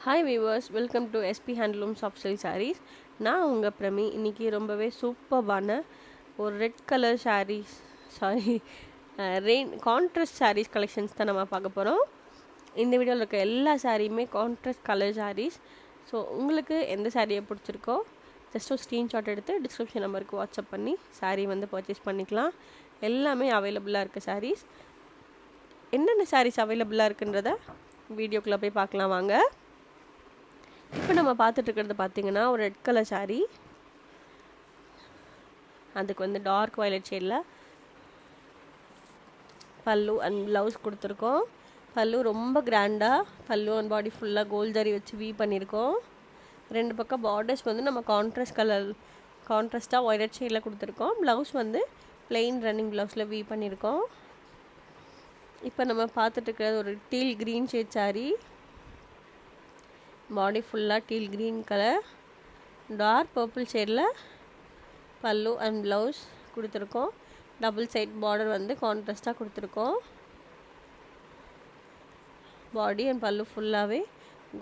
Hi viewers, welcome to SP handloom soft silk sarees. நான் உங்கள் பிரமி. இன்றைக்கி ரொம்பவே சூப்பர்பான ஒரு red colour sarees contrast sarees collections தான் நம்ம பார்க்க போகிறோம். இந்த வீடியோவில் இருக்க எல்லா சாரியுமே கான்ட்ராஸ்ட் கலர் சாரீஸ். ஸோ உங்களுக்கு எந்த சாரியை பிடிச்சிருக்கோ ஜஸ்ட் ஒரு ஸ்க்ரீன்ஷாட் எடுத்து டிஸ்கிரிப்ஷன் நம்பருக்கு வாட்ஸ்அப் பண்ணி சாரீ வந்து பர்ச்சேஸ் பண்ணிக்கலாம். எல்லாமே அவைலபிளாக இருக்க சாரீஸ். என்னென்ன சாரீஸ் அவைலபிளாக இருக்குன்றத வீடியோக்குள்ளே போய் பார்க்கலாம் வாங்க. இப்போ நம்ம பார்த்துட்ருக்கிறது பார்த்திங்கன்னா ஒரு ரெட் கலர் சாரீ. அதுக்கு வந்து டார்க் வயலட் ஷேடில் பல்லு அண்ட் ப்ளவுஸ் கொடுத்துருக்கோம். பல்லு ரொம்ப கிராண்டாக பல்லு அண்ட் பாடி ஃபுல்லாக கோல்ட் ஜரி வச்சு வீ பண்ணியிருக்கோம். ரெண்டு பக்கம் பார்டர்ஸ் வந்து நம்ம கான்ட்ராஸ்ட்டாக வயலட் ஷேடில் கொடுத்துருக்கோம். ப்ளவுஸ் வந்து பிளெயின் ரன்னிங் ப்ளவுஸில் வீ பண்ணியிருக்கோம். இப்போ நம்ம பார்த்துட்ருக்கிறது ஒரு teal green shade saree. Body ஃபுல்லாக teal green colour, dark purple ஷேடில் பல்லு அண்ட் ப்ளவுஸ் கொடுத்துருக்கோம். டபுள் சைட் பார்டர் வந்து கான்ட்ராஸ்ட்டாக கொடுத்துருக்கோம். பாடி அண்ட் பல்லு ஃபுல்லாகவே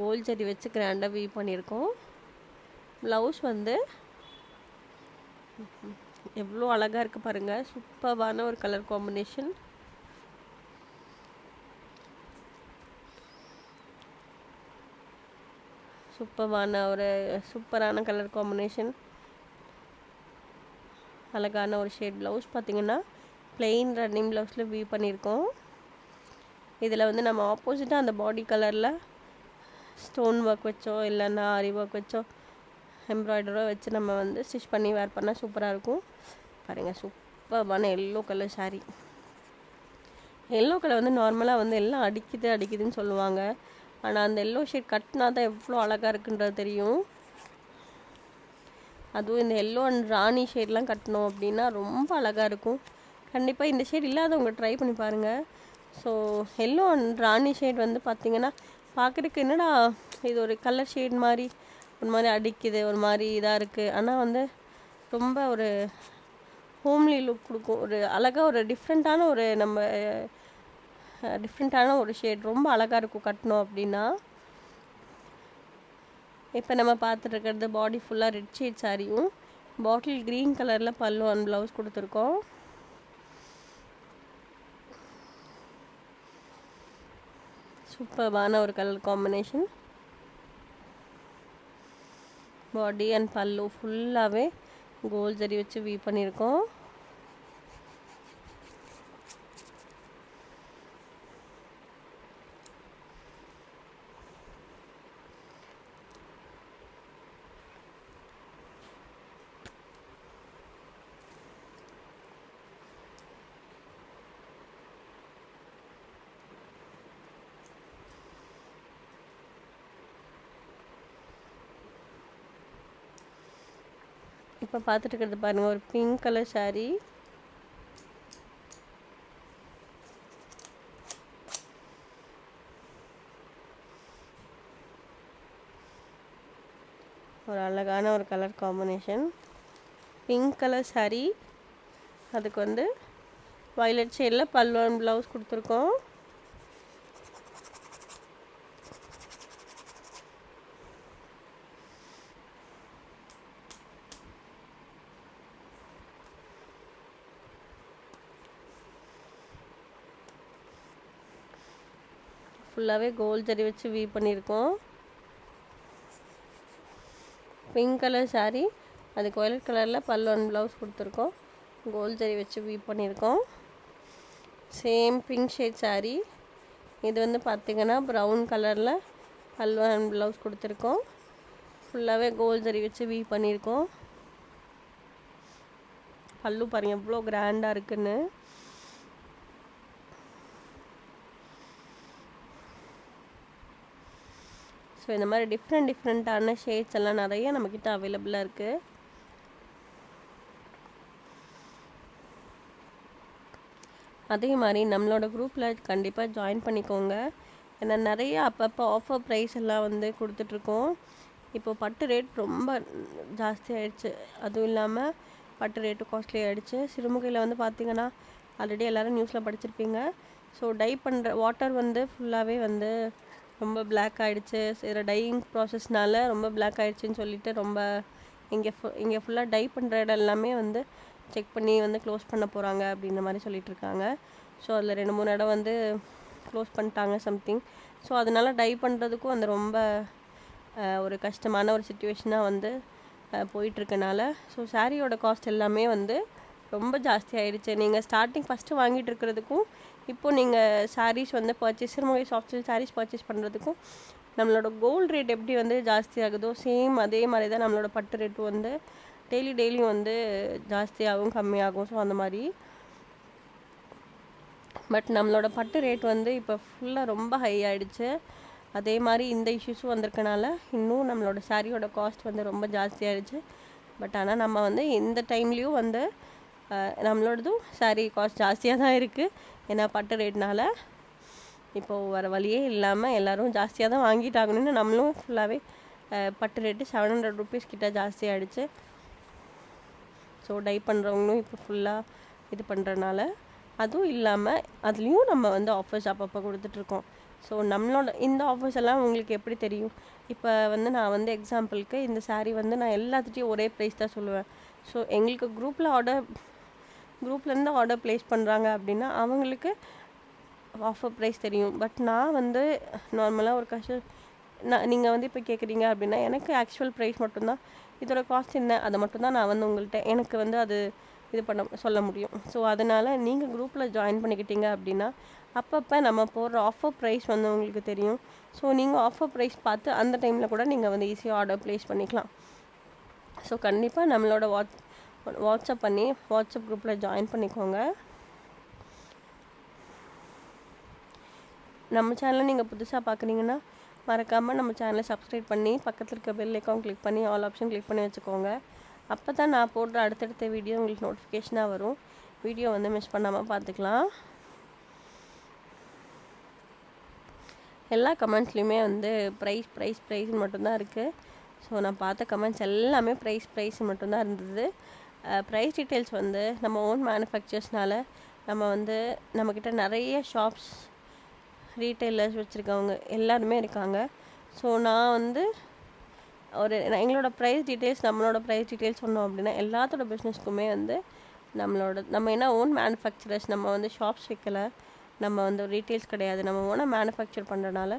கோல்ட் ஜரி வச்சு கிராண்டாக வீவ் பண்ணியிருக்கோம். ப்ளவுஸ் வந்து எவ்வளோ அழகாக இருக்குது பாருங்கள். சூப்பரான ஒரு கலர் காம்பினேஷன். சூப்பரான கலர் காம்பினேஷன். அழகான ஒரு ஷேட். ப்ளவுஸ் பார்த்திங்கன்னா பிளெயின் ரன்னிங் ப்ளவுஸில் வீவ் பண்ணியிருக்கோம். இதில் வந்து நம்ம ஆப்போசிட்டாக அந்த பாடி கலரில் ஸ்டோன் ஒர்க் வச்சோ இல்லைன்னா ஆரி ஒர்க் வச்சோ எம்ப்ராய்டரோ வச்சு நம்ம வந்து ஸ்டிச் பண்ணி வேர் பண்ணால் சூப்பராக இருக்கும். பாருங்கள், சூப்பரான yellow colour sari. Yellow colour வந்து நார்மலாக வந்து எல்லாம் அடிக்குதுன்னு சொல்லுவாங்க. ஆனால் அந்த எல்லோ ஷேட் கட்டினா தான் எவ்வளோ அழகாக இருக்குன்றது தெரியும். அதுவும் இந்த எல்லோ அண்ட் ராணி ஷேட்லாம் கட்டினோம் அப்படின்னா ரொம்ப அழகாக இருக்கும். கண்டிப்பாக இந்த ஷேட் இல்லாதவங்க ட்ரை பண்ணி பாருங்கள். So yellow and Rani shade வந்து பார்த்திங்கன்னா பார்க்குறதுக்கு என்னடா இது ஒரு கலர் ஷேட் மாதிரி ஒரு மாதிரி அடிக்குது, ஒரு மாதிரி இதாக இருக்குது. ஆனால் வந்து ரொம்ப ஒரு ஹோம்லி லுக் கொடுக்கும். ஒரு அழகாக ஒரு டிஃப்ரெண்ட்டான ஒரு ஷேட் ரொம்ப அழகாக இருக்கும் கட்டணும் அப்படின்னா. இப்போ நம்ம பார்த்துட்ருக்கிறது பாடி ஃபுல்லாக ரெட் ஷேட் சாரியும் பாட்டில் க்ரீன் கலரில் பல்லு அண்ட் ப்ளவுஸ் கொடுத்துருக்கோம். சூப்பரான ஒரு கலர் காம்பினேஷன். பாடி அண்ட் பல்லு ஃபுல்லாகவே கோல்ட் ஜரி வச்சு வீவ் பண்ணியிருக்கோம். இப்போ பார்த்துட்டு இருக்கிறது பாருங்கள், ஒரு பிங்க் கலர் சாரீ. ஒரு அழகான ஒரு colour combination. Pink colour sari, அதுக்கு வந்து வயலட் ஷேடில் பல்லு அண்ட் ப்ளவுஸ் கொடுத்துருக்கோம். ஃபுல்லாகவே கோல்ட் ஜரி வச்சு வீவ் பண்ணியிருக்கோம். பிங்க் கலர் சாரீ, அதுக்கு வயலட் கலரில் பல்லு அண்ட் ப்ளவுஸ் கொடுத்துருக்கோம். கோல்ட் ஜரி வச்சு வீவ் பண்ணியிருக்கோம். சேம் பிங்க் ஷேட் சாரீ, இது வந்து பார்த்திங்கன்னா ப்ரௌன் கலரில் பல்லு அண்ட் ப்ளவுஸ் கொடுத்துருக்கோம். ஃபுல்லாகவே கோல்ட் ஜரி வச்சு வீவ் பண்ணியிருக்கோம். பல்லு பாருங்கள் எவ்வளோ கிராண்டாக இருக்குன்னு. ஸோ இந்த மாதிரி டிஃப்ரெண்ட்டான ஷேட்ஸ் எல்லாம் நிறைய நம்மக்கிட்ட அவைலபிளாக இருக்குது. அதே மாதிரி நம்மளோட குரூப்பில் கண்டிப்பாக ஜாயின் பண்ணிக்கோங்க. ஏன்னா நிறைய அப்பப்போ ஆஃபர் ப்ரைஸ் எல்லாம் வந்து கொடுத்துட்ருக்கோம். இப்போது பட்டு ரேட் ரொம்ப ஜாஸ்தி ஆகிடுச்சு. அதுவும் இல்லாமல் பட்டு ரேட்டு காஸ்ட்லி ஆகிடுச்சு. சிறுமுகையில் வந்து பார்த்திங்கன்னா ஆல்ரெடி எல்லோரும் நியூஸில் படிச்சிருப்பீங்க. ஸோ டை பண்ணுற வாட்டர் வந்து ஃபுல்லாகவே வந்து ரொம்ப பிளாக் ஆகிடுச்சு, இதில் டையிங் ப்ராசஸ்னால ரொம்ப பிளாக் ஆகிடுச்சின்னு சொல்லிட்டு ரொம்ப இங்கே ஃபுல்லாக டை பண்ணுற இடம் எல்லாமே வந்து செக் பண்ணி வந்து க்ளோஸ் பண்ண போகிறாங்க அப்படின்ற மாதிரி சொல்லிட்டு இருக்காங்க. ஸோ அதில் 2-3 இடம் வந்து க்ளோஸ் பண்ணிட்டாங்க சம்திங். ஸோ அதனால் டை பண்ணுறதுக்கும் அந்த ரொம்ப ஒரு கஷ்டமான ஒரு சுச்சுவேஷனாக வந்து போயிட்டுருக்கனால ஸோ சாரியோட காஸ்ட் எல்லாமே வந்து ரொம்ப ஜாஸ்தி ஆகிடுச்சு. நீங்கள் ஸ்டார்டிங் ஃபஸ்ட்டு வாங்கிட்டு இருக்கிறதுக்கும் இப்போது நீங்கள் சாரீஸ் வந்து Sirumugai soft silk sarees purchase பண்ணுறதுக்கும் நம்மளோட கோல்டு ரேட் எப்படி வந்து ஜாஸ்தி ஆகுதோ சேம் அதே மாதிரி தான் நம்மளோட பட்டு ரேட்டு வந்து டெய்லியும் வந்து ஜாஸ்தியாகும் கம்மியாகும். ஸோ அந்த மாதிரி பட் நம்மளோட பட்டு ரேட் வந்து இப்போ ஃபுல்லாக ரொம்ப ஹை ஆகிடுச்சு. அதே மாதிரி இந்த இஷ்யூஸும் வந்திருக்கனால இன்னும் நம்மளோட சாரியோட காஸ்ட் வந்து ரொம்ப ஜாஸ்தி ஆகிடுச்சு. பட் ஆனால் நம்ம வந்து இந்த டைம்லேயும் வந்து நம்மளோடதும் சாரீ காஸ்ட் ஜாஸ்தியாக தான் இருக்குது. ஏன்னா பட்டு ரேட்னால இப்போது வர வழியே இல்லாமல் எல்லோரும் ஜாஸ்தியாக தான் வாங்கிட்டாங்கன்னு நம்மளும் ஃபுல்லாகவே பட்டு ரேட்டு 700 rupees கிட்ட ஜாஸ்தி ஆகிடுச்சு. ஸோ டை பண்ணுறவங்களும் இப்போ ஃபுல்லாக இது பண்ணுறனால அதுவும் இல்லாமல் அதுலேயும் நம்ம வந்து ஆஃபர்ஸ் அப்பப்போ கொடுத்துட்ருக்கோம். ஸோ நம்மளோட இந்த ஆஃபர்ஸ் எல்லாம் உங்களுக்கு எப்படி தெரியும்? இப்போ வந்து நான் வந்து எக்ஸாம்பிளுக்கு இந்த சாரீ வந்து நான் எல்லாத்துட்டையும் ஒரே ப்ரைஸ் தான் சொல்லுவேன். ஸோ எங்களுக்கு குரூப்லேருந்து ஆர்டர் ப்ளேஸ் பண்ணுறாங்க அப்படின்னா அவங்களுக்கு ஆஃபர் ப்ரைஸ் தெரியும். பட் நான் வந்து நார்மலாக ஒரு நீங்கள் வந்து இப்போ கேட்குறீங்க அப்படின்னா எனக்கு ஆக்சுவல் ப்ரைஸ் மட்டும்தான், இதோட காஸ்ட் என்ன அதை மட்டும்தான் நான் வந்து உங்கள்கிட்ட எனக்கு வந்து அது இது சொல்ல முடியும். ஸோ அதனால் நீங்கள் குரூப்பில் ஜாயின் பண்ணிக்கிட்டீங்க அப்படின்னா அப்பப்போ நம்ம போடுற ஆஃபர் ப்ரைஸ் வந்து உங்களுக்கு தெரியும். ஸோ நீங்கள் ஆஃபர் ப்ரைஸ் பார்த்து அந்த டைமில் கூட நீங்கள் வந்து ஈஸியாக ஆர்டர் ப்ளேஸ் பண்ணிக்கலாம். ஸோ கண்டிப்பாக நம்மளோட வாட்ஸ்அப் குரூப்பில் ஜாயின் பண்ணிக்கோங்க. நம்ம சேனலை நீங்கள் புதுசாக பார்க்குறீங்கன்னா மறக்காமல் நம்ம சேனலை சப்ஸ்கிரைப் பண்ணி பக்கத்தில் இருக்க பெல் ஐக்கான் கிளிக் பண்ணி ஆல் ஆப்ஷன் கிளிக் பண்ணி வச்சுக்கோங்க. அப்போ தான் நான் போடுற அடுத்தடுத்த வீடியோ உங்களுக்கு நோட்டிஃபிகேஷனாக வரும். வீடியோ வந்து மிஸ் பண்ணாமல் பார்த்துக்கலாம். எல்லா கமெண்ட்ஸ்லையுமே வந்து ப்ரைஸ்ன்னு மட்டும்தான் இருக்குது. ஸோ நான் பார்த்த கமெண்ட்ஸ் எல்லாமே ப்ரைஸ் மட்டும்தான் இருந்தது. ப்ரைஸ் டீட்டெயில்ஸ் வந்து நம்ம ஓன் மேனுஃபேக்சர்ஸ்னால நம்ம வந்து நம்மக்கிட்ட நிறைய ஷாப்ஸ் ரீட்டைலர்ஸ் வச்சுருக்கவங்க எல்லாருமே இருக்காங்க. ஸோ நான் வந்து எங்களோட நம்மளோட ப்ரைஸ் டீட்டெயில்ஸ் சொன்னோம் அப்படின்னா எல்லாத்தோட பிஸ்னஸ்க்குமே வந்து நம்ம என்ன ஓன் மேனுஃபேக்சரர்ஸ், நம்ம வந்து ஷாப்ஸ் வைக்கலை, நம்ம வந்து ரீட்டெயில்ஸ் கிடையாது, நம்ம ஓனாக மேனுஃபேக்சர் பண்ணுறதுனால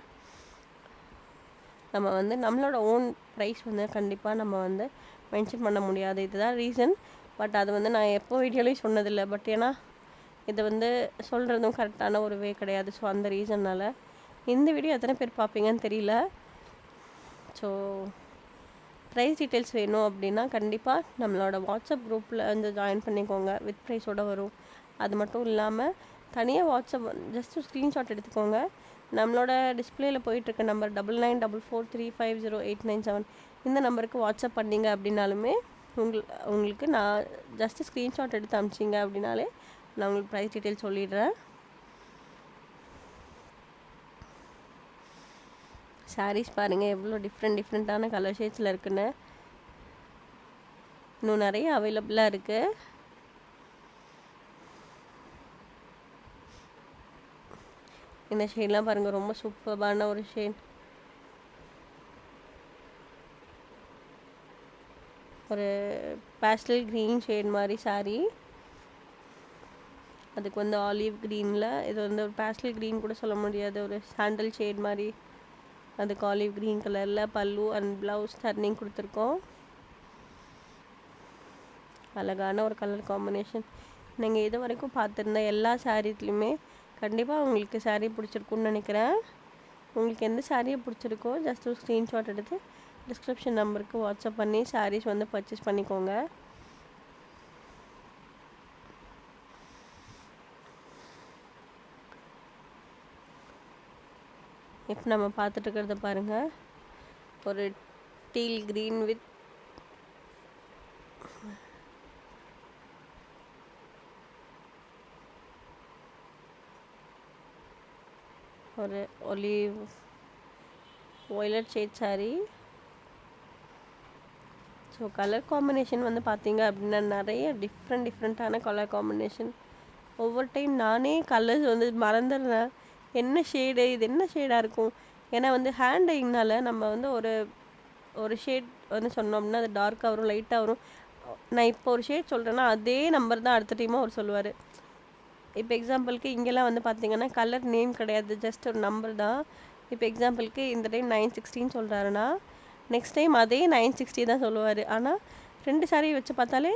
நம்ம வந்து நம்மளோட ஓன் ப்ரைஸ் வந்து கண்டிப்பாக நம்ம வந்து மென்ஷன் பண்ண முடியாது. இதுதான் ரீசன். பட் அது வந்து நான் எப்போ வீடியோலையும் சொன்னதில்லை. பட் ஏன்னா இதை வந்து சொல்கிறதும் கரெக்டான ஒரு வே கிடையாது. ஸோ அந்த ரீசன்னால் இந்த வீடியோ எத்தனை பேர் பார்ப்பீங்கன்னு தெரியல. ஸோ ப்ரைஸ் டீட்டெயில்ஸ் வேணும் அப்படின்னா கண்டிப்பாக நம்மளோட வாட்ஸ்அப் குரூப்பில் வந்து ஜாயின் பண்ணிக்கோங்க. வித் ப்ரைஸோடு வரும். அது மட்டும் இல்லாமல் தனியாக வாட்ஸ்அப் ஜஸ்ட்டு ஸ்க்ரீன்ஷாட் எடுத்துக்கோங்க. நம்மளோட டிஸ்பிளேயில் போயிட்டுருக்க நம்பர் 9944350897 இந்த நம்பருக்கு வாட்ஸ்அப் பண்ணிங்க அப்படின்னாலுமே உங்களுக்கு நான் ஜஸ்ட்டு ஸ்க்ரீன்ஷாட் எடுத்து அனுப்பிச்சிங்க அப்படின்னாலே நான் உங்களுக்கு ப்ரைஸ் டீட்டெயில் சொல்லிடுறேன். சாரீஸ் பாருங்கள் எவ்வளோ டிஃப்ரெண்ட்டான கலர் ஷேட்ஸில் இருக்குன்னு. இன்னும் நிறைய அவைலபிளாக இருக்குது. இந்த ஷேட்லாம் பாருங்கள், ரொம்ப சூப்பரான ஒரு ஷேட். ஒரு பேஸ்டல் க்ரீன் ஷேட் மாதிரி சாரீ. அதுக்கு வந்து ஆலிவ் க்ரீனில், இது வந்து ஒரு பேஸ்டல் க்ரீன் கூட சொல்ல முடியாது, ஒரு சாண்டல் ஷேட் மாதிரி. அதுக்கு ஆலிவ் க்ரீன் கலரில் பல்லு அண்ட் ப்ளவுஸ் டர்னிங் கொடுத்துருக்கோம். அழகான ஒரு கலர் காம்பினேஷன். நீங்கள் இது வரைக்கும் பார்த்துருந்த எல்லா சாரீஸ்லையுமே கண்டிப்பாக உங்களுக்கு சாரீ பிடிச்சிருக்குன்னு நினைக்கிறேன். உங்களுக்கு எந்த சாரியை பிடிச்சிருக்கோ ஜஸ்ட் ஒரு ஸ்க்ரீன்ஷாட் எடுத்து டிஸ்கிரிப்ஷன் நம்பருக்கு வாட்ஸ்அப் பண்ணி சாரீஸ் வந்து பர்ச்சேஸ் பண்ணிக்கோங்க. இப்போ நம்ம பார்த்துட்டு இருக்கிறத பாருங்கள், ஒரு டீல் க்ரீன் வித் ஒரு olive violet shade sari. So colour combination வந்து பார்த்தீங்க அப்படின்னா நிறைய டிஃப்ரெண்ட்டான கலர் காம்பினேஷன். ஒவ்வொரு டைம் நானே கலர்ஸ் வந்து மறந்துடுறேன். என்ன ஷேடு, இது என்ன ஷேடாக இருக்கும், ஏன்னா வந்து ஹேண்ட் டையிங்னால நம்ம வந்து ஒரு ஒரு ஷேட் வந்து சொன்னோம்னா அது டார்க்காக வரும், லைட்டாக வரும். நான் இப்போ ஒரு ஷேட் சொல்கிறேன்னா அதே நம்பர் தான் அடுத்த டைமும் அவர் சொல்லுவார். இப்போ எக்ஸாம்பிளுக்கு இங்கெல்லாம் வந்து பார்த்தீங்கன்னா கலர் நேம் கிடையாது, ஜஸ்ட் ஒரு நம்பர் தான். இப்போ எக்ஸாம்பிளுக்கு இந்த டைம் 960 சொல்கிறாருன்னா நெக்ஸ்ட் டைம் அதே 960 தான் சொல்லுவார். ஆனால் 2 சாரீ வச்சு பார்த்தாலே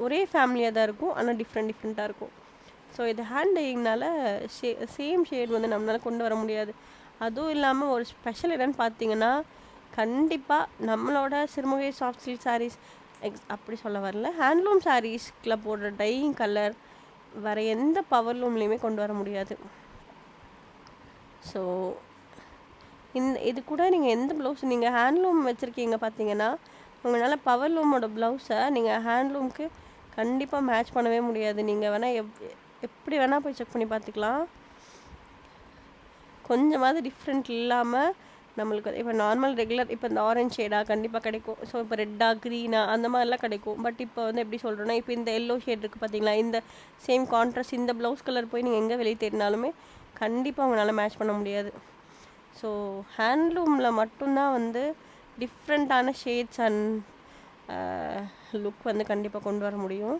ஒரே ஃபேமிலியாக தான் இருக்கும், ஆனால் டிஃப்ரெண்ட்டாக இருக்கும். ஸோ இது ஹேண்ட் டையிங்னால சேம் ஷேட் வந்து நம்மளால் கொண்டு வர முடியாது. அதுவும் இல்லாமல் ஒரு ஸ்பெஷல் என்னென்னு பார்த்தீங்கன்னா, கண்டிப்பாக நம்மளோட சிறுமுகை சாஃப்ட் சில்க் சாரீஸ் அப்படி சொல்ல வரல, ஹேண்ட்லூம் சாரீஸ்கில் போடுற டையிங் கலர் வேறு எந்த பவர்லூம்லேயுமே கொண்டு வர முடியாது. ஸோ இது கூட நீங்கள் எந்த ப்ளவுஸ் நீங்கள் ஹேண்ட்லூம் வச்சுருக்கீங்க பார்த்தீங்கன்னா, உங்களால் பவர்லூமோட ப்ளவுஸை நீங்கள் ஹேண்ட்லூம்க்கு கண்டிப்பாக மேட்ச் பண்ணவே முடியாது. நீங்கள் வேணால் எப்படி வேணால் போய் செக் பண்ணி பார்த்துக்கலாம். கொஞ்சமாவது டிஃப்ரெண்ட் இல்லாமல் நம்மளுக்கு இப்போ நார்மல் ரெகுலர் இப்போ இந்த ஆரஞ்ச் ஷேடாக கண்டிப்பாக கிடைக்கும். ஸோ இப்போ ரெட்டாக க்ரீனாக அந்த மாதிரிலாம் கிடைக்கும். பட் இப்போ வந்து எப்படி சொல்கிறோன்னா, இப்போ இந்த எல்லோ ஷேட் இருக்குது பார்த்தீங்களா, இந்த சேம் கான்ட்ராஸ்ட் இந்த ப்ளவுஸ் கலர் போய் நீங்கள் எங்கே வெளியே தேடினாலுமே கண்டிப்பாக உங்களால் மேட்ச் பண்ண முடியாது. ஸோ ஹேண்ட்லூமில் மட்டும்தான் வந்து டிஃப்ரெண்ட்டான ஷேட்ஸ் அண்ட் லுக் வந்து கண்டிப்பாக கொண்டு வர முடியும்.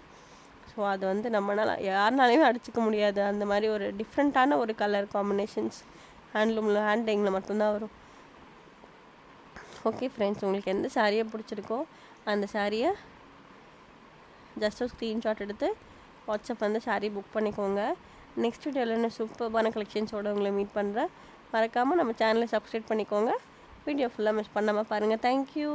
ஸோ அது வந்து நம்மளால் யாருனாலையுமே அடிச்சிக்க முடியாது. அந்த மாதிரி ஒரு டிஃப்ரெண்ட்டான ஒரு கலர் காம்பினேஷன்ஸ் ஹேண்ட்லூமில் ஹேண்ட் டையிங்கில் மட்டும்தான் வரும். ஓகே ஃப்ரெண்ட்ஸ், உங்களுக்கு எந்த சாரியை பிடிச்சிருக்கோ அந்த சாரியை ஜஸ்ட் ஒரு ஸ்க்ரீன்ஷாட் எடுத்து வாட்ஸ்அப் வந்து சாரீ புக் பண்ணிக்கோங்க. நெக்ஸ்ட் வீடியோவில் என்ன சூப்பர்பான கலெக்ஷன்ஸோடு உங்களை மீட் பண்ணுறேன். மறக்காமல் நம்ம சேனலை சப்ஸ்கிரைப் பண்ணிக்கோங்க. வீடியோ ஃபுல்லாக மிஸ் பண்ணாமல் பாருங்கள். தேங்க்யூ.